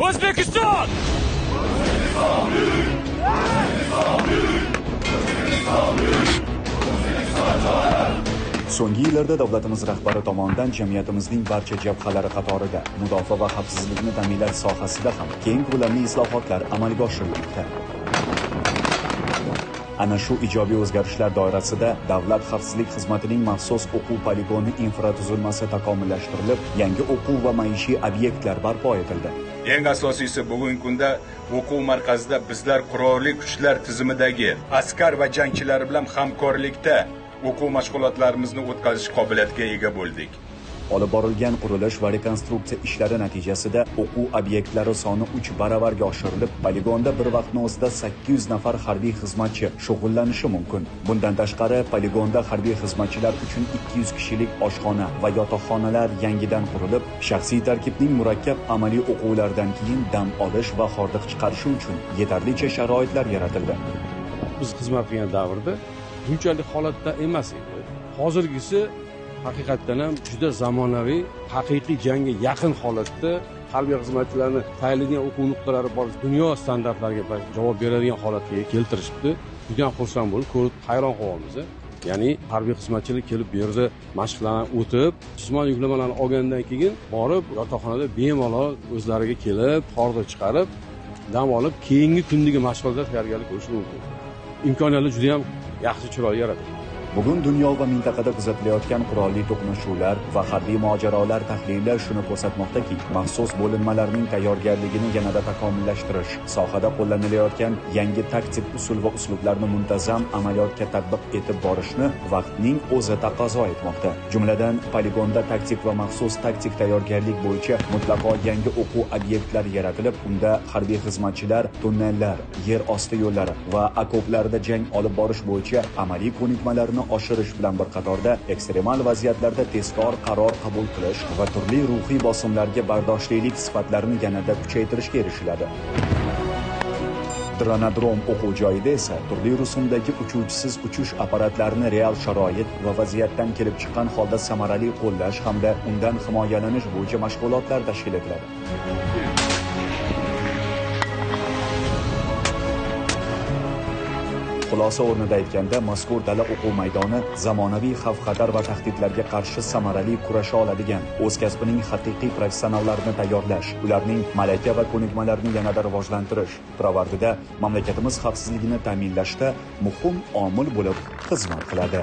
O'zbekiston! So'nggi yillarda davlatimiz rahbari tomonidan jamiyatimizning barcha jabhalari qatorida mudofaa va xavfsizlikni ta'minlash sohasida ham keng ko'lamli islohotlar amalga oshirilmoqda. Ana shu ijobiy o'zgarishlar doirasida davlat xavfsizlik xizmatining maxsus o'quv poligoni infratuzilmasi takomillashtirilib, yangi o'quv va maishiy obyektlar barpo etildi. Eng asosiysi bugungi kunda o'quv markazida bizlar qurolli kuchlar tizimidagi askar va jangchilar bilan hamkorlikda o'quv mashg'ulotlarimizni o'tkazish qobiliyatiga ega bo'ldik. Olib borilgan qurilish va rekonstruksiya ishlari natijasida o'quv obyektlari soni 3 baravarga oshirilib, poligonda bir vaqtning o'zida 800 nafar harbiy xizmatchi shug'ullanishi mumkin. Bundan tashqari, poligonda harbiy xizmatchilar uchun 200 kishilik oshxona va yotoqxonalar yangidan qurilib, shaxsiy tarkibning murakkab amaliy o'quvlaridan keyin dam olish va hordiq chiqarishi uchun yetarlicha sharoitlar yaratildi. Biz xizmat qilgan davrda bunchalik holatda emas edi. Hozirgisi haqiqatdan ham juda zamonaviy, haqiqiy jangga yaqin holatda harbiy xizmatchilarni tayinlangan o'quv nuqtalari bor, dunyo standartlariga javob beradigan holatga keltirishibdi. Juda ham xursand bo'lib, ko'rib hayron qolamiz. Ya'ni harbiy xizmatchilar kelib bu yerda mashqlarni o'tib, jismoniy yuklamalarni olgandan keyin borib yotoqxonada bemalol o'zlariga kelib, hordiq chiqarib, dam olib, keyingi kundagi mashg'ulotlar tayyorgarlik ko'rishi mumkin. Imkoniyatlar juda ham yaxshi chiroyli yaratadi. Bugun dunyo va mintaqada kuzatilayotgan qurolli to'qnashuvlar va harbiy mojarolar tahlili shuni ko'rsatmoqdaki, maxsus bo'linmalarning tayyorgarligini yanada takomillashtirish, sohada qo'llanilayotgan yangi taktik usul va uslublarni muntazam amaliyotga tatbiq etib borishni vaqtning o'zi taqozo etmoqda. Jumladan, poligonda taktik va maxsus taktik tayyorgarlik bo'yicha mutlaqo yangi o'quv obyektlari yaratilib, unda harbiy xizmatchilar tunnellar, yer osti yo'llari va okoplarda jang olib borish bo'yicha amaliy ko'nikmalarni oshirish bilan bir qatorda ekstremal vaziyatlarda tezkor qaror qabul qilish va turli ruhiy bosimlarga bardoshlilik sifatlarini yanada kuchaytirishga erishiladi. Dronodrom o'quv joyida esa turli rusumdagi uchuvchisiz uchish apparatlarini real sharoit va vaziyatdan kelib chiqqan holda samarali qo'llash hamda undan himoyalanish bo'yicha mashg'ulotlar tashkil etiladi. Xulosa o'rnida aytganda, mazkur dala o'quv maydoni zamonaviy xavf-xatar va tahdidlarga qarshi samarali kurasha oladigan, o'z kasbining haqiqiy professionallarini tayyorlash, ularning malaka va ko'nikmalarini yanada rivojlantirish pirovardida mamlakatimiz xavfsizligini ta'minlashda muhim omil bo'lib xizmat qiladi.